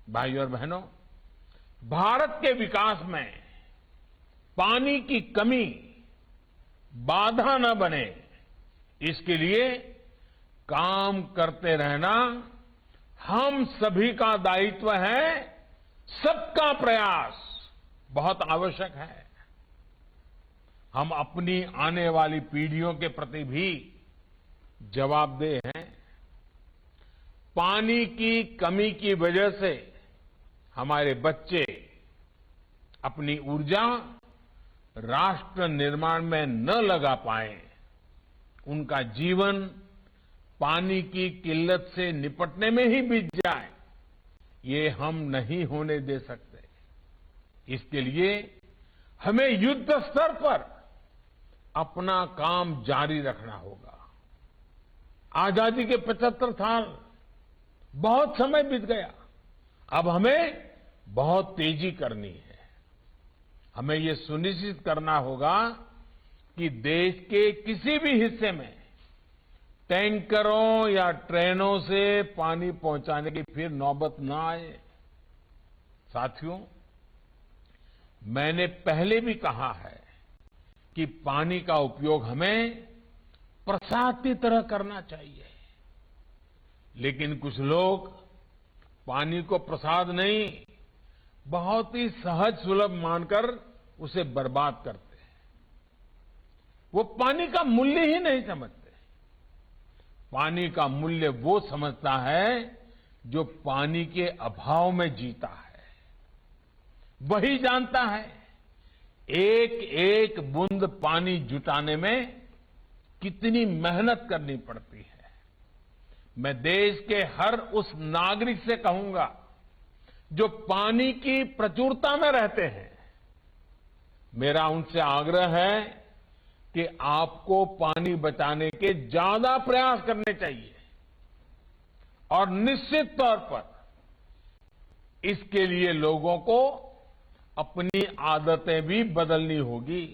भाइयों और बहनों, भारत के विकास में पानी की कमी बाधा न बने, इसके लिए काम करते रहना हम सभी का दायित्व है। सबका प्रयास बहुत आवश्यक है। हम अपनी आने वाली पीढ़ियों के प्रति भी जवाबदेह हैं। पानी की कमी की वजह से हमारे बच्चे अपनी ऊर्जा राष्ट्र निर्माण में न लगा पाए, उनका जीवन पानी की किल्लत से निपटने में ही बीत जाए, ये हम नहीं होने दे सकते। इसके लिए हमें युद्ध स्तर पर अपना काम जारी रखना होगा। आजादी के 75 साल बहुत समय बीत गया। अब हमें बहुत तेजी करनी है। हमें ये सुनिश्चित करना होगा कि देश के किसी भी हिस्से में टैंकरों या ट्रेनों से पानी पहुंचाने की फिर नौबत न आए। साथियों, मैंने पहले भी कहा है कि पानी का उपयोग हमें प्रसाद की तरह करना चाहिए, लेकिन कुछ लोग पानी को प्रसाद नहीं, बहुत ही सहज सुलभ मानकर उसे बर्बाद करते हैं। वो पानी का मूल्य ही नहीं समझते। पानी का मूल्य वो समझता है जो पानी के अभाव में जीता है। वही जानता है एक एक बूंद पानी जुटाने में कितनी मेहनत करनी पड़ती है। मैं देश के हर उस नागरिक से कहूंगा जो पानी की प्रचुरता में रहते हैं, मेरा उनसे आग्रह है कि आपको पानी बचाने के ज्यादा प्रयास करने चाहिए और निश्चित तौर पर इसके लिए लोगों को अपनी आदतें भी बदलनी होगी।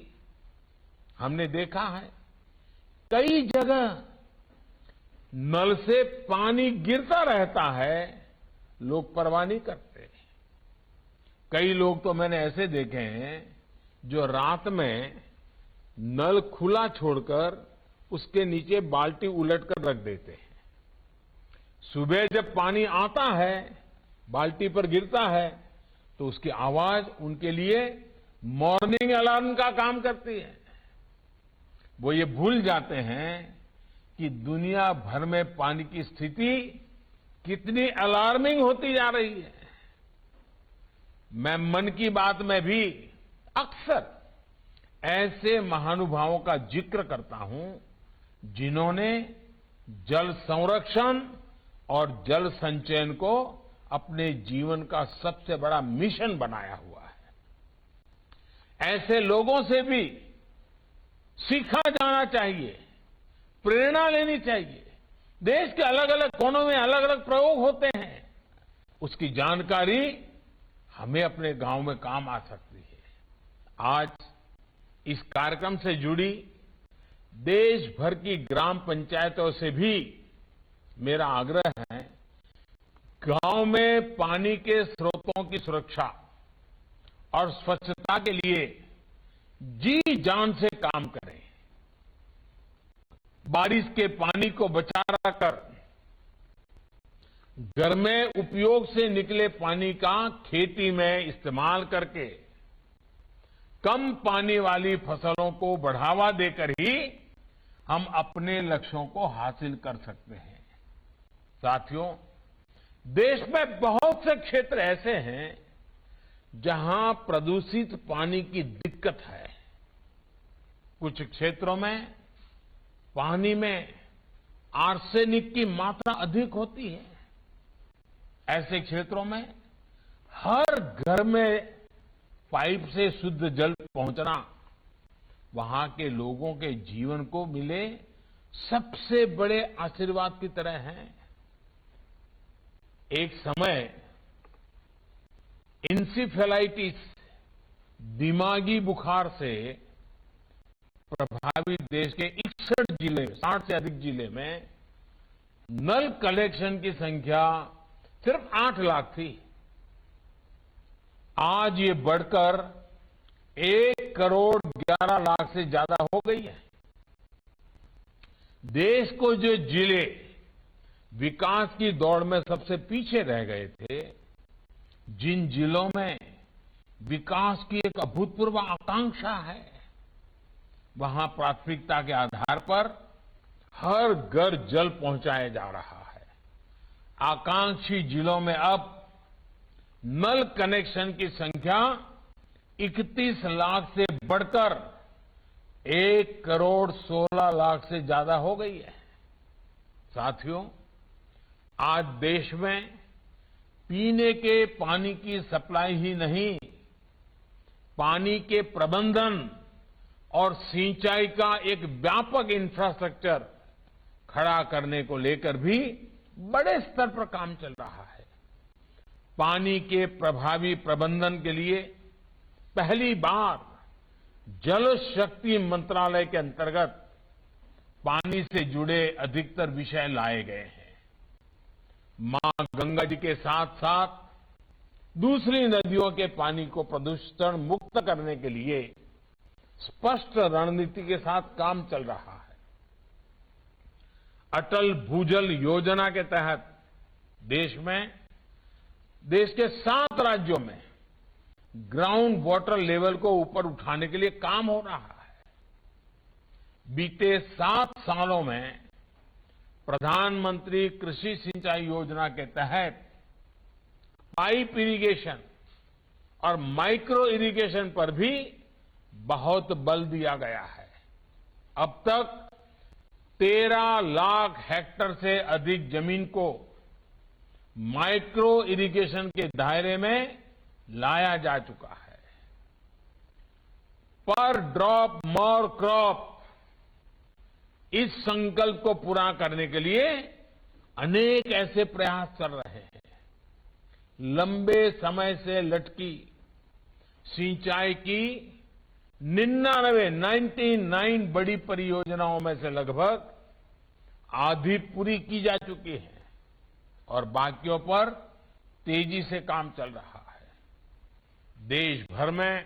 हमने देखा है कई जगह नल से पानी गिरता रहता है, लोग परवाह नहीं करते। कई लोग तो मैंने ऐसे देखे हैं जो रात में नल खुला छोड़कर उसके नीचे बाल्टी उलटकर रख देते हैं। सुबह जब पानी आता है, बाल्टी पर गिरता है, तो उसकी आवाज उनके लिए मॉर्निंग अलार्म का काम करती है। वो ये भूल जाते हैं कि दुनिया भर में पानी की स्थिति कितनी अलार्मिंग होती जा रही है। मैं मन की बात में भी अक्सर ऐसे महानुभावों का जिक्र करता हूं जिन्होंने जल संरक्षण और जल संचयन को अपने जीवन का सबसे बड़ा मिशन बनाया हुआ है। ऐसे लोगों से भी सीखा जाना चाहिए, प्रेरणा लेनी चाहिए। देश के अलग अलग कोनों में अलग अलग प्रयोग होते हैं, उसकी जानकारी हमें अपने गांव में काम आ सकती है। आज इस कार्यक्रम से जुड़ी देश भर की ग्राम पंचायतों से भी मेरा आग्रह है, गांव में पानी के स्रोतों की सुरक्षा और स्वच्छता के लिए जी जान से काम करें। बारिश के पानी को बचा कर घर में उपयोग से निकले पानी का खेती में इस्तेमाल करके कम पानी वाली फसलों को बढ़ावा देकर ही हम अपने लक्ष्यों को हासिल कर सकते हैं। साथियों, देश में बहुत से क्षेत्र ऐसे हैं जहां प्रदूषित पानी की दिक्कत है। कुछ क्षेत्रों में पानी में आर्सेनिक की मात्रा अधिक होती है। ऐसे क्षेत्रों में हर घर में पाइप से शुद्ध जल पहुंचना वहां के लोगों के जीवन को मिले सबसे बड़े आशीर्वाद की तरह है। एक समय इंसेफेलाइटिस, दिमागी बुखार से प्रभावित देश के 61 जिले, 60 से अधिक जिले में नल कलेक्शन की संख्या सिर्फ 8 लाख थी। आज ये बढ़कर 1,11,00,000 से ज्यादा हो गई है। देश को जो जिले विकास की दौड़ में सबसे पीछे रह गए थे, जिन जिलों में विकास की एक अभूतपूर्व आकांक्षा है, वहां प्राथमिकता के आधार पर हर घर जल पहुंचाया जा रहा है। आकांक्षी जिलों में अब नल कनेक्शन की संख्या 31 लाख से बढ़कर 1,16,00,000 से ज्यादा हो गई है। साथियों, आज देश में पीने के पानी की सप्लाई ही नहीं, पानी के प्रबंधन और सिंचाई का एक व्यापक इंफ्रास्ट्रक्चर खड़ा करने को लेकर भी बड़े स्तर पर काम चल रहा है। पानी के प्रभावी प्रबंधन के लिए पहली बार जल शक्ति मंत्रालय के अंतर्गत पानी से जुड़े अधिकतर विषय लाए गए हैं। मां गंगा जी के साथ साथ दूसरी नदियों के पानी को प्रदूषण मुक्त करने के लिए स्पष्ट रणनीति के साथ काम चल रहा है। अटल भूजल योजना के तहत देश के 7 राज्यों में ग्राउंड वाटर लेवल को ऊपर उठाने के लिए काम हो रहा है। बीते 7 सालों में प्रधानमंत्री कृषि सिंचाई योजना के तहत पाइप इरिगेशन और माइक्रो इरिगेशन पर भी बहुत बल दिया गया है। अब तक 13 लाख हेक्टेयर से अधिक जमीन को माइक्रो इरिगेशन के दायरे में लाया जा चुका है। पर ड्रॉप मोर क्रॉप, इस संकल्प को पूरा करने के लिए अनेक ऐसे प्रयास चल रहे हैं। लंबे समय से लटकी सिंचाई की 99 बड़ी परियोजनाओं में से लगभग आधी पूरी की जा चुकी है और बाकियों पर तेजी से काम चल रहा है। देश भर में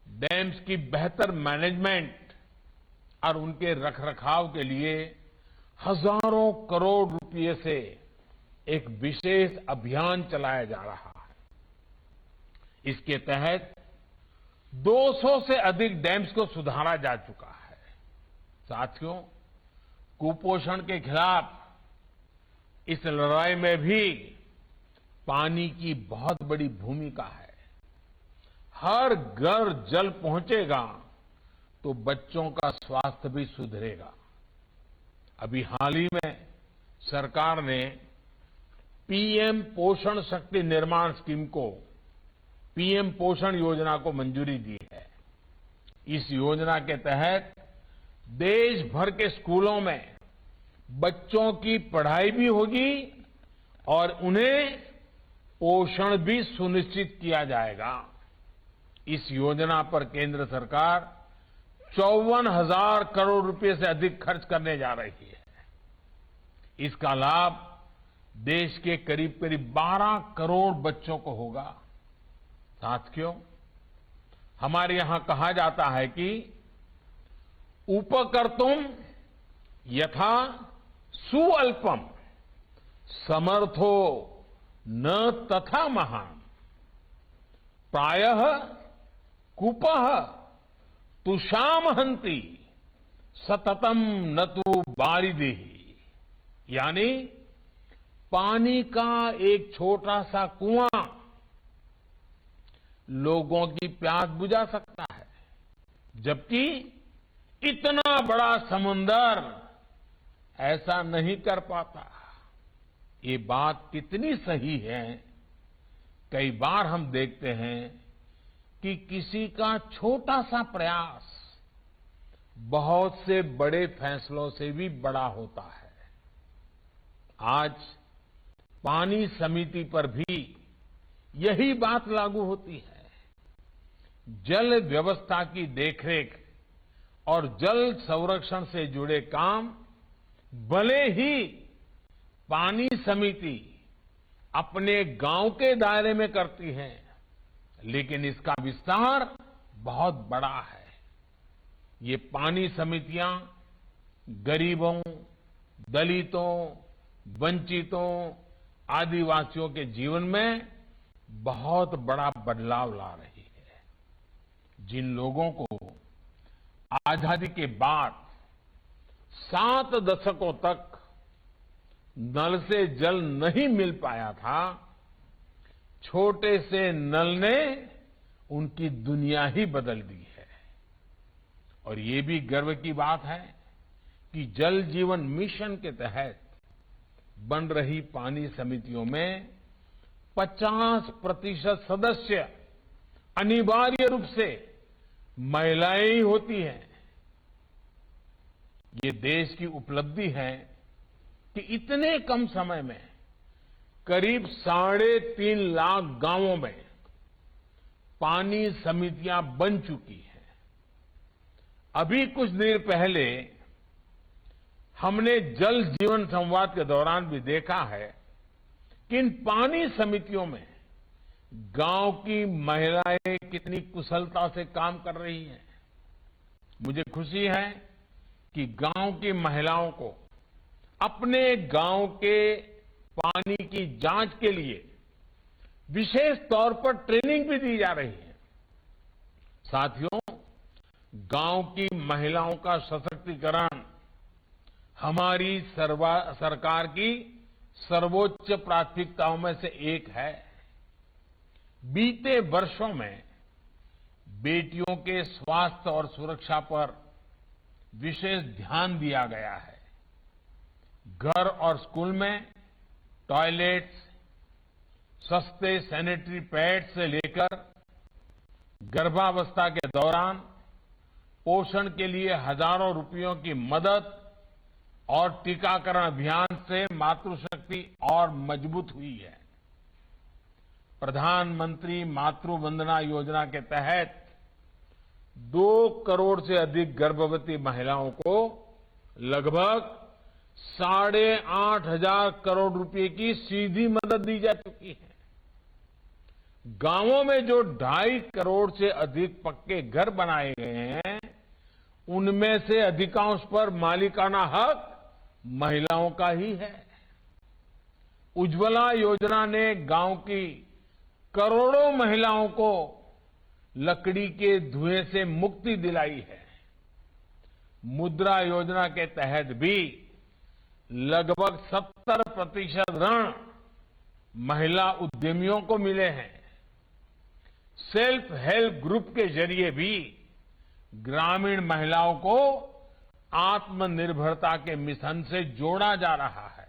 डैम्स की बेहतर मैनेजमेंट और उनके रखरखाव के लिए हजारों करोड़ रुपये से एक विशेष अभियान चलाया जा रहा है। इसके तहत 200 से अधिक डैम्स को सुधारा जा चुका है। साथियों, कुपोषण के खिलाफ इस लड़ाई में भी पानी की बहुत बड़ी भूमिका है। हर घर जल पहुंचेगा तो बच्चों का स्वास्थ्य भी सुधरेगा। अभी हाल ही में सरकार ने पीएम पोषण शक्ति निर्माण स्कीम को, पीएम पोषण योजना को मंजूरी दी है। इस योजना के तहत देश भर के स्कूलों में बच्चों की पढ़ाई भी होगी और उन्हें पोषण भी सुनिश्चित किया जाएगा। इस योजना पर केंद्र सरकार 54,000 करोड़ रुपए से अधिक खर्च करने जा रही है। इसका लाभ देश के करीब 12 करोड़ बच्चों को होगा। साथियों, हमारे यहां कहा जाता है कि उपकर्तुम यथा सुअल्पम समर्थो न तथा महान, प्रायः कुपः तुषाम हंति सततम न तु बारिदेहि। यानी पानी का एक छोटा सा कुआं लोगों की प्यास बुझा सकता है, जबकि इतना बड़ा समुंदर ऐसा नहीं कर पाता। ये बात कितनी सही है। कई बार हम देखते हैं कि किसी का छोटा सा प्रयास बहुत से बड़े फैसलों से भी बड़ा होता है। आज पानी समिति पर भी यही बात लागू होती है। जल व्यवस्था की देखरेख और जल संरक्षण से जुड़े काम भले ही पानी समिति अपने गांव के दायरे में करती है, लेकिन इसका विस्तार बहुत बड़ा है। ये पानी समितियां गरीबों, दलितों, वंचितों, आदिवासियों के जीवन में बहुत बड़ा बदलाव ला रही है। जिन लोगों को आजादी के बाद 7 दशकों तक नल से जल नहीं मिल पाया था, छोटे से नल ने उनकी दुनिया ही बदल दी है। और ये भी गर्व की बात है कि जल जीवन मिशन के तहत बन रही पानी समितियों में 50% सदस्य अनिवार्य रूप से महिलाएं ही होती हैं। ये देश की उपलब्धि है कि इतने कम समय में करीब 3.5 लाख गांवों में पानी समितियां बन चुकी हैं। अभी कुछ देर पहले हमने जल जीवन संवाद के दौरान भी देखा है कि इन पानी समितियों में गांव की महिलाएं कितनी कुशलता से काम कर रही हैं। मुझे खुशी है कि गांव की महिलाओं को अपने गांव के पानी की जांच के लिए विशेष तौर पर ट्रेनिंग भी दी जा रही है। साथियों, गांव की महिलाओं का सशक्तिकरण हमारी सरकार की सर्वोच्च प्राथमिकताओं में से एक है। बीते वर्षों में बेटियों के स्वास्थ्य और सुरक्षा पर विशेष ध्यान दिया गया है। घर और स्कूल में टॉयलेट्स, सस्ते सैनिटरी पैड्स से लेकर गर्भावस्था के दौरान पोषण के लिए हजारों रुपयों की मदद और टीकाकरण अभियान से मातृशक्ति और मजबूत हुई है। प्रधानमंत्री मातृ वंदना योजना के तहत 2 करोड़ से अधिक गर्भवती महिलाओं को लगभग 8,500 करोड़ रुपए की सीधी मदद दी जा चुकी है। गांवों में जो 2.5 करोड़ से अधिक पक्के घर बनाए गए हैं, उनमें से अधिकांश पर मालिकाना हक महिलाओं का ही है। उज्ज्वला योजना ने गांव की करोड़ों महिलाओं को लकड़ी के धुएं से मुक्ति दिलाई है। मुद्रा योजना के तहत भी लगभग 70% ऋण महिला उद्यमियों को मिले हैं। सेल्फ हेल्प ग्रुप के जरिए भी ग्रामीण महिलाओं को आत्मनिर्भरता के मिशन से जोड़ा जा रहा है।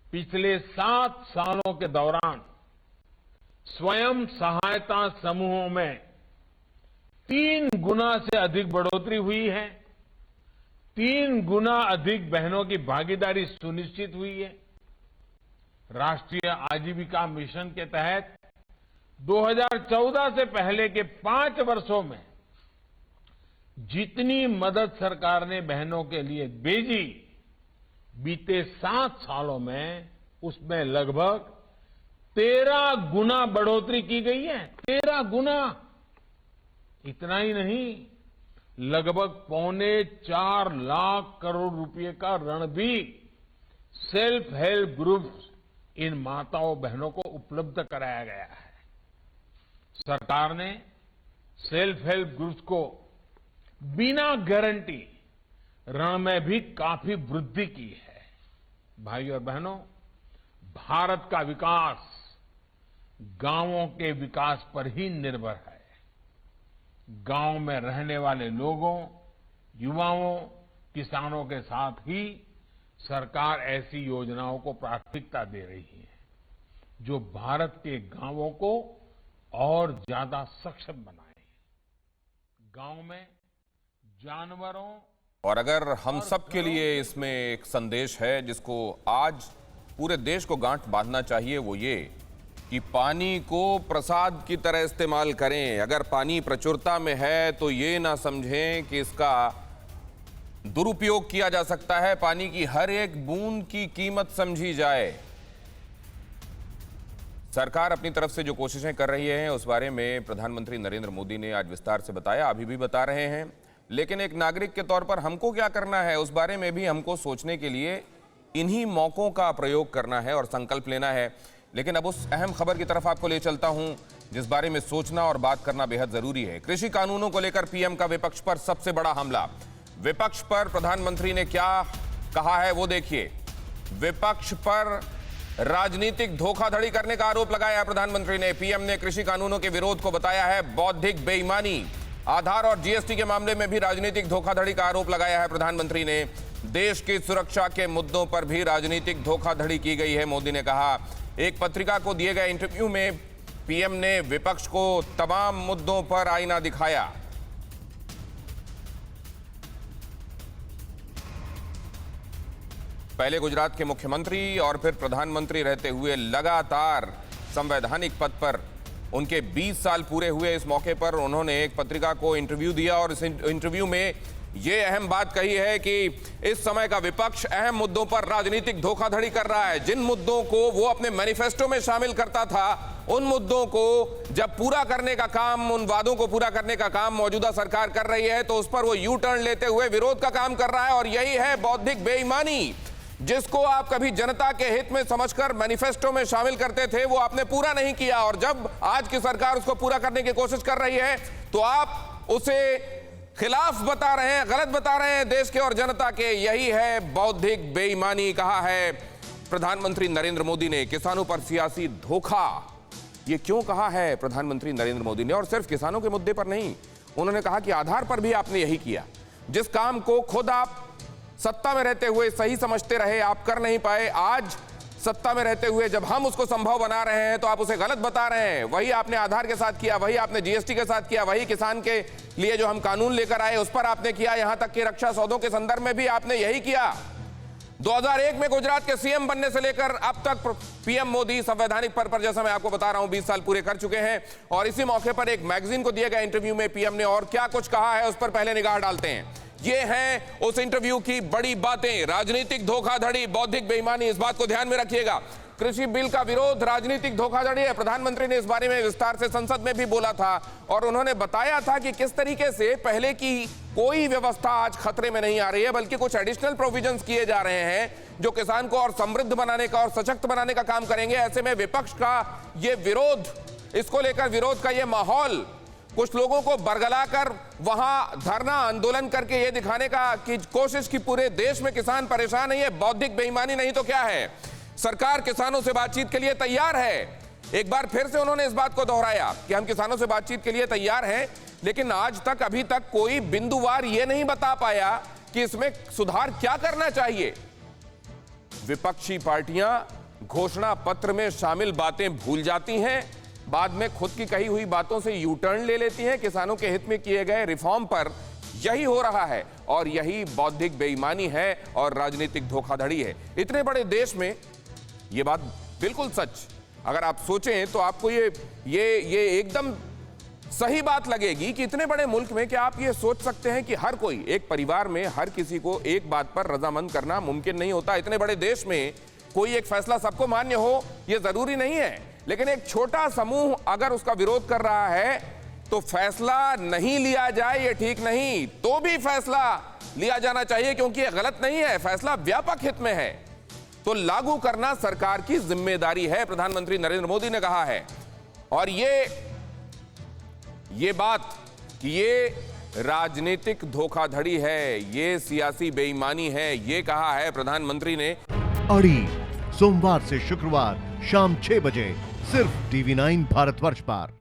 पिछले 7 सालों के दौरान स्वयं सहायता समूहों में 3 गुना से अधिक बढ़ोतरी हुई है। 3 गुना अधिक बहनों की भागीदारी सुनिश्चित हुई है। राष्ट्रीय आजीविका मिशन के तहत 2014 से पहले के 5 वर्षों में जितनी मदद सरकार ने बहनों के लिए भेजी, बीते 7 सालों में उसमें लगभग 13 गुना बढ़ोतरी की गई है। 13 गुना। इतना ही नहीं, लगभग 4.25 लाख करोड़ रुपए का ऋण भी सेल्फ हेल्प ग्रुप्स इन माताओं बहनों को उपलब्ध कराया गया है। सरकार ने सेल्फ हेल्प ग्रुप्स को बिना गारंटी ऋण में भी काफी वृद्धि की है। भाइयों और बहनों, भारत का विकास गांवों के विकास पर ही निर्भर है। गांव में रहने वाले लोगों, युवाओं, किसानों के साथ ही सरकार ऐसी योजनाओं को प्राथमिकता दे रही है जो भारत के गांवों को और ज्यादा सक्षम बनाए। गांव में जानवरों और अगर हम सब के लिए इसमें एक संदेश है जिसको आज पूरे देश को गांठ बांधना चाहिए, वो ये कि पानी को प्रसाद की तरह इस्तेमाल करें। अगर पानी प्रचुरता में है तो ये ना समझें कि इसका दुरुपयोग किया जा सकता है। पानी की हर एक बूंद की कीमत समझी जाए। सरकार अपनी तरफ से जो कोशिशें कर रही है उस बारे में प्रधानमंत्री नरेंद्र मोदी ने आज विस्तार से बताया, अभी भी बता रहे हैं। लेकिन एक नागरिक के तौर पर हमको क्या करना है उस बारे में भी हमको सोचने के लिए इन्हीं मौकों का प्रयोग करना है और संकल्प लेना है। लेकिन अब उस अहम खबर की तरफ आपको ले चलता हूं जिस बारे में सोचना और बात करना बेहद जरूरी है। कृषि कानूनों को लेकर पीएम का विपक्ष पर सबसे बड़ा हमला। विपक्ष पर प्रधानमंत्री ने क्या कहा है वो देखिए। विपक्ष पर राजनीतिक धोखाधड़ी करने का आरोप लगाया है प्रधानमंत्री ने। पीएम ने कृषि कानूनों के विरोध को बताया है बौद्धिक बेईमानी। आधार और जीएसटी के मामले में भी राजनीतिक धोखाधड़ी का आरोप लगाया है प्रधानमंत्री ने। देश की सुरक्षा के मुद्दों पर भी राजनीतिक धोखाधड़ी की गई है, मोदी ने कहा। एक पत्रिका को दिए गए इंटरव्यू में पीएम ने विपक्ष को तमाम मुद्दों पर आईना दिखाया। पहले गुजरात के मुख्यमंत्री और फिर प्रधानमंत्री रहते हुए लगातार संवैधानिक पद पर उनके 20 साल पूरे हुए इस मौके पर उन्होंने एक पत्रिका को इंटरव्यू दिया और इस इंटरव्यू में यह अहम बात कही है कि इस समय का विपक्ष अहम मुद्दों पर राजनीतिक धोखाधड़ी कर रहा है। जिन मुद्दों को वो अपने मैनिफेस्टो में शामिल करता था उन मुद्दों को जब पूरा करने का काम, उन वादों को पूरा करने का काम मौजूदा सरकार कर रही है तो उस पर वो यू टर्न लेते हुए विरोध का काम कर रहा है। और यही है बौद्धिक बेईमानी, जिसको आप कभी जनता के हित में समझकर मैनिफेस्टो में शामिल करते थे वो आपने पूरा नहीं किया। और जब आज की सरकार उसको पूरा करने की कोशिश कर रही है तो आप उसे खिलाफ बता रहे हैं, गलत बता रहे हैं देश के और जनता के। यही है बौद्धिक बेईमानी, कहा है प्रधानमंत्री नरेंद्र मोदी ने। किसानों पर सियासी धोखा, ये क्यों कहा है प्रधानमंत्री नरेंद्र मोदी ने? और सिर्फ किसानों के मुद्दे पर नहीं, उन्होंने कहा कि आधार पर भी आपने यही किया। जिस काम को खुद आप सत्ता में रहते हुए सही समझते रहे, आप कर नहीं पाए, आज सत्ता में रहते हुए जब हम उसको संभव बना रहे हैं तो आप उसे गलत बता रहे हैं। वही आपने आधार के साथ किया, वही आपने जीएसटी के साथ किया, वही किसान के लिए जो हम कानून लेकर आए उस पर आपने किया, यहां तक कि रक्षा सौदों के संदर्भ में भी आपने यही किया। 2001 में गुजरात के सीएम बनने से लेकर अब तक पीएम मोदी संवैधानिक पद पर, जैसा मैं आपको बता रहा हूं, 20 साल पूरे कर चुके हैं। और इसी मौके पर एक मैगजीन को दिए गए इंटरव्यू में पीएम ने और क्या कुछ कहा है उस पर पहले निगाह डालते हैं। ये हैं उस इंटरव्यू की बड़ी बातें। राजनीतिक धोखाधड़ी, बौद्धिक बेईमानी, इस बात को ध्यान में रखिएगा। कृषि बिल का विरोध राजनीतिक धोखाधड़ी है। प्रधानमंत्री ने इस बारे में विस्तार से संसद में भी बोला था और उन्होंने बताया था कि किस तरीके से पहले की कोई व्यवस्था आज खतरे में नहीं आ रही है, बल्कि कुछ एडिशनल प्रोविजंस किए जा रहे हैं जो किसान को और समृद्ध बनाने का और सशक्त बनाने का काम करेंगे। ऐसे में विपक्ष का ये विरोध, इसको लेकर विरोध का ये माहौल, कुछ लोगों को बरगलाकर वहां धरना आंदोलन करके ये दिखाने का कि कोशिश की पूरे देश में किसान परेशान नहीं है, बौद्धिक बेईमानी नहीं तो क्या है। सरकार किसानों से बातचीत के लिए तैयार है। एक बार फिर से उन्होंने इस बात को दोहराया कि हम किसानों से बातचीत के लिए तैयार हैं, लेकिन आज तक अभी तक कोई बिंदुवार ये नहीं बता पाया कि इसमें सुधार क्या करना चाहिए। विपक्षी पार्टियां घोषणा पत्र में शामिल बातें भूल जाती हैं, बाद में खुद की कही हुई बातों से यू टर्न ले लेती हैं। किसानों के हित में किए गए रिफॉर्म पर यही हो रहा है और यही बौद्धिक बेईमानी है और राजनीतिक धोखाधड़ी है। इतने बड़े देश में ये बात बिल्कुल सच, अगर आप सोचें तो आपको ये एकदम सही बात लगेगी कि इतने बड़े मुल्क में क्या आप ये सोच सकते हैं कि हर कोई, एक परिवार में हर किसी को एक बात पर रजामंद करना मुमकिन नहीं होता। इतने बड़े देश में कोई एक फैसला सबको मान्य हो ये जरूरी नहीं है, लेकिन एक छोटा समूह अगर उसका विरोध कर रहा है तो फैसला नहीं लिया जाए ये ठीक नहीं, तो भी फैसला लिया जाना चाहिए क्योंकि ये गलत नहीं है, फैसला व्यापक हित में है तो लागू करना सरकार की जिम्मेदारी है, प्रधानमंत्री नरेंद्र मोदी ने कहा है। और ये बात कि ये राजनीतिक धोखाधड़ी है, ये सियासी बेईमानी है, ये कहा है प्रधानमंत्री ने। अड़ी सोमवार से शुक्रवार शाम 6 बजे सिर्फ TV9 भारतवर्ष पर।